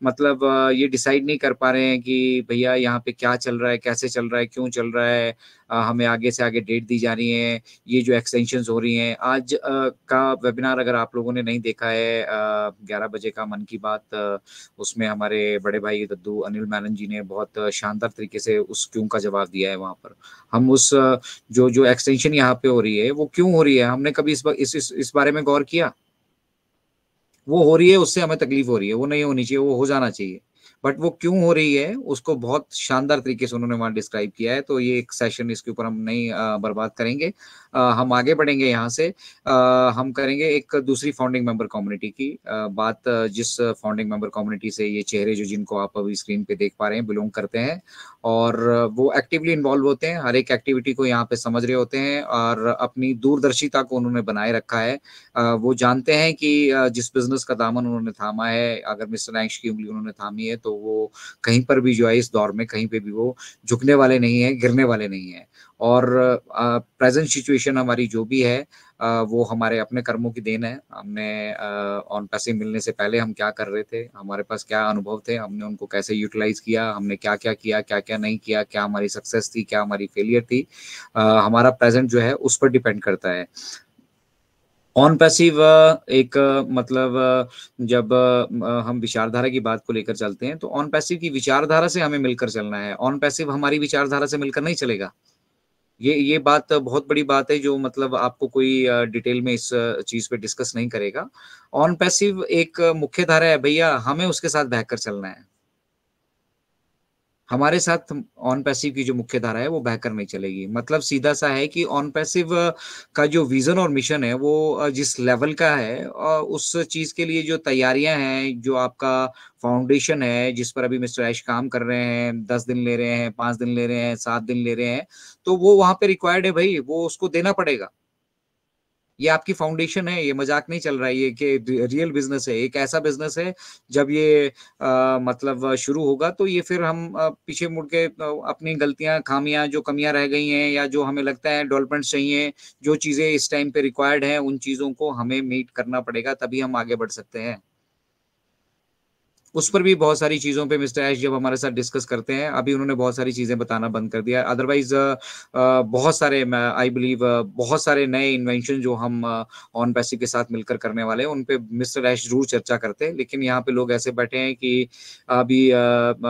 मतलब ये डिसाइड नहीं कर पा रहे हैं कि भैया यहाँ पे क्या चल रहा है, कैसे चल रहा है, क्यों चल रहा है। हमें आगे से आगे डेट दी जा रही है, ये जो एक्सटेंशंस हो रही हैं। आज का वेबिनार अगर आप लोगों ने नहीं देखा है, 11 बजे का मन की बात, उसमें हमारे बड़े भाई दद्दू अनिल मेनन जी ने बहुत शानदार तरीके से उस क्यों का जवाब दिया है वहां पर। हम उस जो जो एक्सटेंशन यहाँ पे हो रही है वो क्यों हो रही है, हमने कभी इस बारे में गौर किया? वो हो रही है, उससे हमें तकलीफ हो रही है, वो नहीं होनी चाहिए, वो हो जाना चाहिए। बट वो क्यों हो रही है उसको बहुत शानदार तरीके से उन्होंने वहां डिस्क्राइब किया है। तो ये एक सेशन, इसके ऊपर हम नहीं बर्बाद करेंगे। हम आगे बढ़ेंगे यहाँ से। हम करेंगे एक दूसरी फाउंडिंग मेंबर कम्युनिटी की बात। जिस फाउंडिंग मेंबर कम्युनिटी से ये चेहरे जो जिनको आप अभी स्क्रीन पे देख पा रहे हैं बिलोंग करते हैं, और वो एक्टिवली इन्वॉल्व होते हैं, हर एक एक्टिविटी को यहाँ पे समझ रहे होते हैं, और अपनी दूरदर्शिता को उन्होंने बनाए रखा है। वो जानते हैं कि जिस बिजनेस का दामन उन्होंने थामा है, अगर मिस्टर ऐश की उंगली उन्होंने थामी है, तो वो कहीं पर भी जो है इस दौर में कहीं पे भी वो झुकने वाले नहीं है, गिरने वाले नहीं है। और प्रेजेंट सिचुएशन हमारी जो भी है, वो हमारे अपने कर्मों की देन है। हमने ऑन पैसिव मिलने से पहले हम क्या कर रहे थे, हमारे पास क्या अनुभव थे, हमने उनको कैसे यूटिलाइज किया, हमने क्या क्या किया, क्या क्या नहीं किया, क्या हमारी सक्सेस थी, क्या हमारी फेलियर थी, हमारा प्रेजेंट जो है उस पर डिपेंड करता है। ऑन पैसिव एक मतलब जब हम विचारधारा की बात को लेकर चलते हैं, तो ऑन पैसिव की विचारधारा से हमें मिलकर चलना है। ऑन पैसिव हमारी विचारधारा से मिलकर नहीं चलेगा। ये बात बहुत बड़ी बात है, जो मतलब आपको कोई डिटेल में इस चीज पे डिस्कस नहीं करेगा। ऑन पैसिव एक मुख्य धारा है भैया, हमें उसके साथ बहकर चलना है। हमारे साथ ऑन पैसिव की जो मुख्य धारा है वो बहकर नहीं चलेगी। मतलब सीधा सा है कि ऑन पैसिव का जो विजन और मिशन है वो जिस लेवल का है, उस चीज के लिए जो तैयारियां हैं, जो आपका फाउंडेशन है जिस पर अभी मिस्टर ऐश काम कर रहे हैं, 10 दिन ले रहे हैं, 5 दिन ले रहे हैं, 7 दिन ले रहे हैं, तो वो वहां पे रिक्वायर्ड है भाई, वो उसको देना पड़ेगा। ये आपकी फाउंडेशन है, ये मजाक नहीं चल रहा है, ये कि रियल बिजनेस है, एक ऐसा बिजनेस है। जब ये मतलब शुरू होगा तो ये फिर हम पीछे मुड़ के अपनी गलतियां, खामियां, जो कमियां रह गई हैं या जो हमें लगता है डेवलपमेंट चाहिए, जो चीजें इस टाइम पे रिक्वायर्ड हैं, उन चीजों को हमें मीट करना पड़ेगा, तभी हम आगे बढ़ सकते हैं। उस पर भी बहुत सारी चीज़ों पे मिस्टर ऐश जब हमारे साथ डिस्कस करते हैं, अभी उन्होंने बहुत सारी चीज़ें बताना बंद कर दिया है। अदरवाइज़ बहुत सारे, मैं आई बिलीव बहुत सारे नए इन्वेंशन जो हम ऑन पैसिव के साथ मिलकर करने वाले हैं, उन पे मिस्टर ऐश ज़रूर चर्चा करते हैं। लेकिन यहाँ पे लोग ऐसे बैठे हैं कि अभी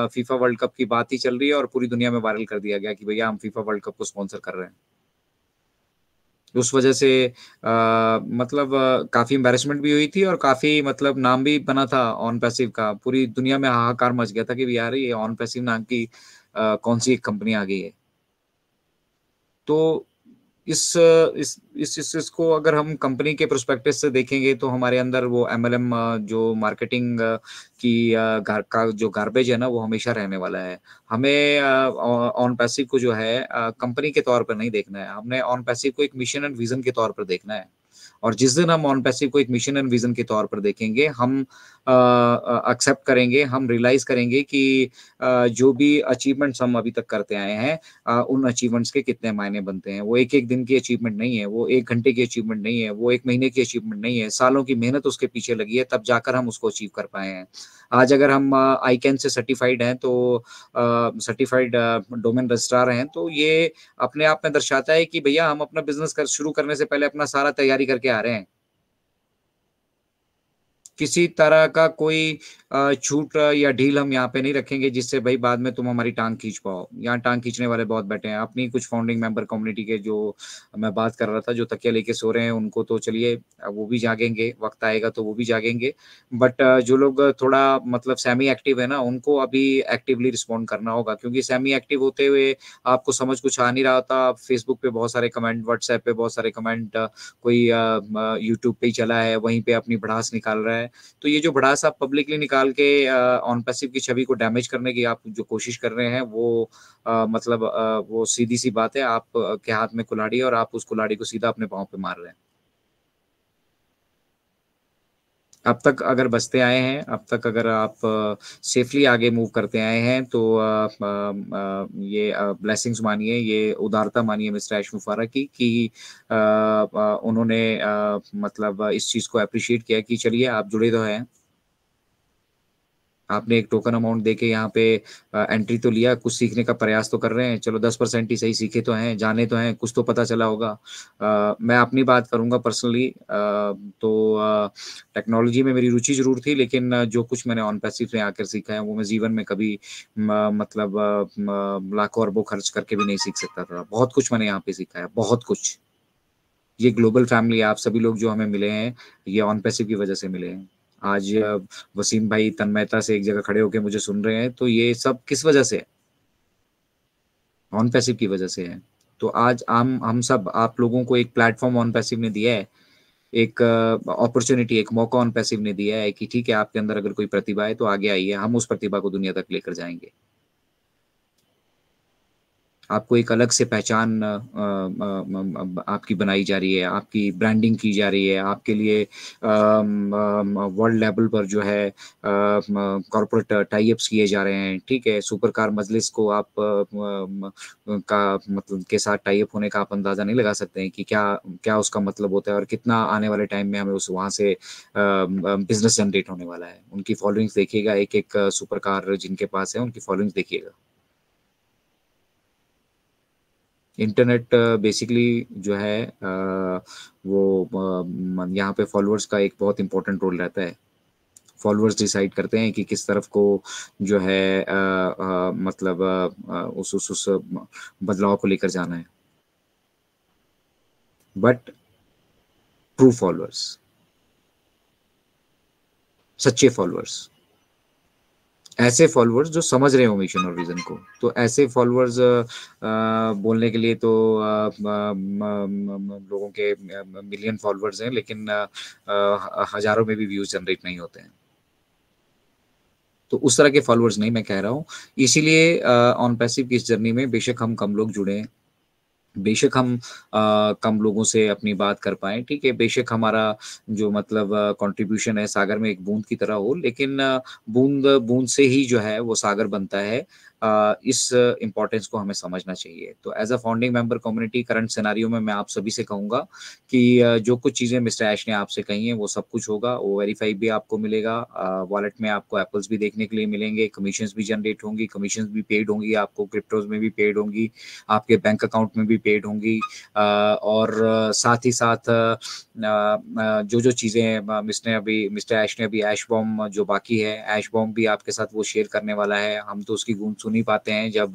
फीफा वर्ल्ड कप की बात ही चल रही है और पूरी दुनिया में वायरल कर दिया गया कि भैया हम फीफा वर्ल्ड कप को स्पॉन्सर कर रहे हैं। उस वजह से मतलब काफ़ी एम्बैरेसमेंट भी हुई थी, और काफ़ी मतलब नाम भी बना था ऑन पैसिव का। पूरी दुनिया में हाहाकार मच गया था कि यार ये ऑन पैसिव नाम की कौन-सी एक कंपनी आ गई है। तो इसको अगर हम कंपनी के पर्सपेक्टिव से देखेंगे, तो हमारे अंदर वो एमएलएम जो मार्केटिंग की घर का जो गार्बेज है ना, वो हमेशा रहने वाला है। हमें ऑन पैसिव को जो है कंपनी के तौर पर नहीं देखना है, हमने ऑन पैसिव को एक मिशन एंड विजन के तौर पर देखना है। और जिस दिन हम ऑन पैसिव को एक मिशन एंड विजन के तौर पर देखेंगे, हम एक्सेप्ट करेंगे, हम रियलाइज करेंगे कि जो भी अचीवमेंट्स हम अभी तक करते आए हैं, उन अचीवमेंट्स के कितने मायने बनते हैं। वो एक एक दिन की अचीवमेंट नहीं है, वो 1 घंटे की अचीवमेंट नहीं है, वो 1 महीने की अचीवमेंट नहीं है, सालों की मेहनत उसके पीछे लगी है, तब जाकर हम उसको अचीव कर पाए हैं। आज अगर हम आईकैन से सर्टिफाइड हैं, तो सर्टिफाइड डोमेन रजिस्ट्रार हैं, तो ये अपने आप में दर्शाता है कि भैया हम अपना बिजनेस शुरू करने से पहले अपना सारा तैयारी करके आ रहे हैं। किसी तरह का कोई छूट या ढील हम यहाँ पे नहीं रखेंगे, जिससे भाई बाद में तुम हमारी टांग खींच पाओ। यहाँ टांग खींचने वाले बहुत बैठे हैं। अपनी कुछ फाउंडिंग मेंबर कम्युनिटी के, जो मैं बात कर रहा था, जो तकिया लेके सो रहे हैं, उनको तो चलिए वो भी जागेंगे, वक्त आएगा तो वो भी जागेंगे। बट जो लोग थोड़ा मतलब सेमी एक्टिव है ना, उनको अभी एक्टिवली रिस्पॉन्ड करना होगा, क्योंकि सेमी एक्टिव होते हुए आपको समझ कुछ आ नहीं रहा था। आप फेसबुक पे बहुत सारे कमेंट, व्हाट्सएप पे बहुत सारे कमेंट, कोई यूट्यूब पे ही चला है, वहीं पे अपनी भड़ास निकाल रहा है। तो ये जो भड़ास आप पब्लिकली निकाल के ऑन पैसिव की छवि को डैमेज करने की आप जो कोशिश कर रहे हैं, वो मतलब वो सीधी सी बात है, आप के हाथ में कुल्हाड़ी है और आप उस कुल्हाड़ी को सीधा अपने पाँव पे मार रहे हैं। अब तक अगर बचते आए हैं, अब तक अगर आप सेफली आगे मूव करते आए हैं, तो ये ब्लेसिंग्स मानिए, ये उदारता मानिए मिस्टर ऐश मुफारा की, कि उन्होंने मतलब इस चीज़ को एप्रिशिएट किया कि चलिए आप जुड़े तो हैं। आपने एक टोकन अमाउंट देके यहाँ पे एंट्री तो लिया, कुछ सीखने का प्रयास तो कर रहे हैं, चलो 10% ही सही सीखे तो हैं, जाने तो हैं, कुछ तो पता चला होगा। मैं अपनी बात करूँगा पर्सनली, तो टेक्नोलॉजी में मेरी रुचि ज़रूर थी, लेकिन जो कुछ मैंने ऑन पैसिव में आकर सीखा है, वो मैं जीवन में कभी मतलब लाखों अरबों खर्च करके भी नहीं सीख सकता था। बहुत कुछ मैंने यहाँ पे सीखा है, बहुत कुछ। ये ग्लोबल फैमिली है, आप सभी लोग जो हमें मिले हैं, ये ऑन पैसिव की वजह से मिले हैं। आज वसीम भाई तन्मयता से एक जगह खड़े होके मुझे सुन रहे हैं, तो ये सब किस वजह से है? ऑन पैसिव की वजह से है। तो आज हम सब आप लोगों को एक प्लेटफ़ॉर्म ऑन पैसिव ने दिया है, एक अपॉर्च्युनिटी, एक मौका ऑन पैसिव ने दिया है कि ठीक है, आपके अंदर अगर कोई प्रतिभा है, तो आगे आइए, हम उस प्रतिभा को दुनिया तक लेकर जाएँगे। आपको एक अलग से पहचान आपकी बनाई जा रही है, आपकी ब्रांडिंग की जा रही है, आपके लिए वर्ल्ड लेवल पर जो है कॉर्पोरेट टाई अप्स किए जा रहे हैं, ठीक है? सुपर कार मजलिस को आप का मतलब के साथ टाई अप होने का आप अंदाज़ा नहीं लगा सकते हैं कि क्या क्या उसका मतलब होता है और कितना आने वाले टाइम में हमें उस वहाँ से बिज़नेस जनरेट होने वाला है। उनकी फॉलोइंग्स देखिएगा, एक-एक सुपर कार जिनके पास है, उनकी फॉलोइंग्स देखिएगा। इंटरनेट बेसिकली जो है वो यहाँ पे फॉलोअर्स का एक बहुत इम्पोर्टेंट रोल रहता है। फॉलोअर्स डिसाइड करते हैं कि किस तरफ को जो है मतलब उस बदलाव को लेकर जाना है। बट ट्रू फॉलोअर्स, सच्चे फॉलोअर्स, ऐसे फॉलोअर्स जो समझ रहे हो मिशन और विज़न को। तो ऐसे फॉलोअर्स बोलने के लिए तो लोगों के मिलियन फॉलोअर्स हैं, लेकिन हज़ारों में भी व्यूज़ जनरेट नहीं होते हैं। तो उस तरह के फॉलोअर्स नहीं मैं कह रहा हूँ। इसीलिए ऑन पैसिव की इस जर्नी में बेशक हम कम लोग जुड़े हैं, बेशक हम कम लोगों से अपनी बात कर पाएँ, ठीक है? बेशक हमारा जो मतलब कंट्रीब्यूशन है सागर में एक बूँद की तरह हो, लेकिन बूँद बूँद से ही जो है वो सागर बनता है। इस इम्पोर्टेंस को हमें समझना चाहिए। तो as a founding member community current scenario में मैं आप सभी से कहूँगा कि जो कुछ चीज़ें मिस्टर ऐश ने आपसे कही हैं, वो सब कुछ होगा, वो वेरीफाई भी आपको मिलेगा। वॉलेट में आपको एपल्स भी देखने के लिए मिलेंगे, कमीशंस भी जनरेट होंगी, कमीशंस भी पेड होंगी आपको, क्रिप्टोज़ में भी पेड होंगी। आपके बैंक अकाउंट में भी पेड होंगी, और साथ ही साथ जो-जो चीज़ें मिस्टर ऐश ने अभी ऐश बॉम्ब जो बाकी है, ऐश बॉम्ब भी आपके साथ वो शेयर करने वाला है। हम तो उसकी गूंज सुन ही पाते हैं जब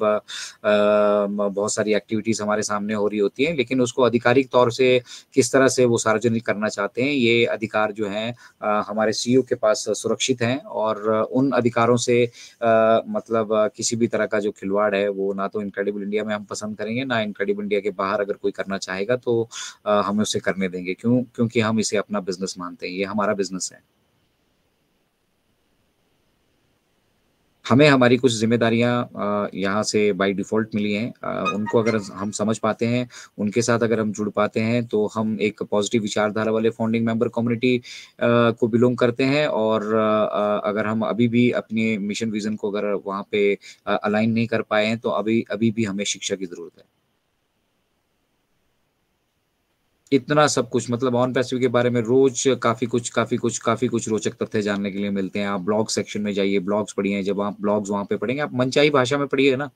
बहुत सारी एक्टिविटीज़ हमारे सामने हो रही होती हैं, लेकिन उसको आधिकारिक तौर से किस तरह से वो सार्वजनिक करना चाहते हैं, ये अधिकार जो हैं हमारे सीईओ के पास सुरक्षित हैं, और उन अधिकारों से मतलब किसी भी तरह का जो खिलवाड़ है वो ना तो इनक्रेडिबल इंडिया में हम पसंद करेंगे, ना इनक्रेडिबल इंडिया के बाहर अगर कोई करना चाहेगा तो हम उसे करने देंगे। क्यों? क्योंकि हम इसे अपना बिज़नेस मानते हैं, ये हमारा बिज़नेस है। हमें हमारी कुछ ज़िम्मेदारियाँ यहाँ से बाय डिफ़ॉल्ट मिली हैं, उनको अगर हम समझ पाते हैं, उनके साथ अगर हम जुड़ पाते हैं, तो हम एक पॉज़िटिव विचारधारा वाले फाउंडिंग मेंबर कम्युनिटी को बिलॉन्ग करते हैं, और अगर हम अभी भी अपने मिशन विज़न को अगर वहाँ पे अलाइन नहीं कर पाए हैं, तो अभी अभी भी हमें शिक्षा की ज़रूरत है। इतना सब कुछ मतलब ऑन पैसिव के बारे में रोज़ काफ़ी कुछ रोचक तथ्य जानने के लिए मिलते हैं। आप ब्लॉग सेक्शन में जाइए, ब्लॉग्स पढ़िए, जब आप ब्लॉग्स वहाँ पे पढ़ेंगे, आप मनचाही भाषा में पढ़िए ना।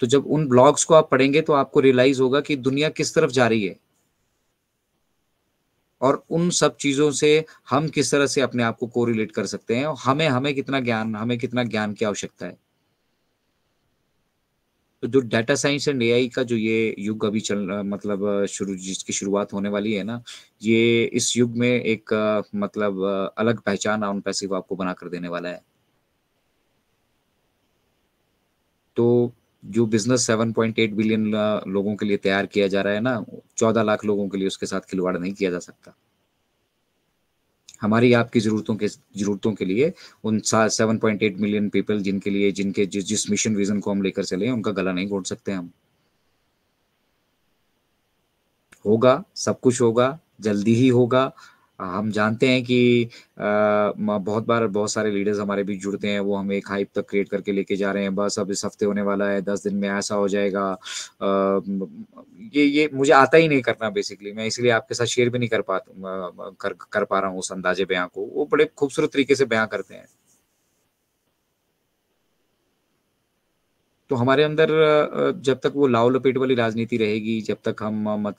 तो जब उन ब्लॉग्स को आप पढ़ेंगे तो आपको रियलाइज़ होगा कि दुनिया किस तरफ जा रही है, और उन सब चीज़ों से हम किस तरह से अपने आप को कोरिलेट कर सकते हैं, और हमें कितना ज्ञान की आवश्यकता है। तो जो डाटा साइंस एंड एआई का जो ये युग अभी मतलब शुरू जिसकी शुरुआत होने वाली है ना, ये इस युग में एक मतलब अलग पहचान ऑन पैसिव आपको बना कर देने वाला है। तो जो बिज़नेस 7.8 बिलियन लोगों के लिए तैयार किया जा रहा है ना, 14 लाख लोगों के लिए उसके साथ खिलवाड़ नहीं किया जा सकता। हमारी आपकी ज़रूरतों के लिए उन सा 7.8 मिलियन पीपल जिनके लिए जिनके जिस मिशन विज़न को हम लेकर चले हैं, उनका गला नहीं घोट सकते हम। होगा, सब कुछ होगा, जल्दी ही होगा। हम जानते हैं कि बहुत बार बहुत सारे लीडर्स हमारे बीच जुड़ते हैं, वो हमें एक हाइप तक क्रिएट करके लेके जा रहे हैं, बस अब इस हफ्ते होने वाला है, 10 दिन में ऐसा हो जाएगा। ये मुझे आता ही नहीं करना बेसिकली, मैं इसलिए आपके साथ शेयर भी नहीं कर पाता कर पा रहा हूँ उस अंदाज़े बयाँ को। वो बड़े खूबसूरत तरीके से बयाँ करते हैं। तो हमारे अंदर जब तक वो लाव-लपेट वाली राजनीति रहेगी, जब तक हम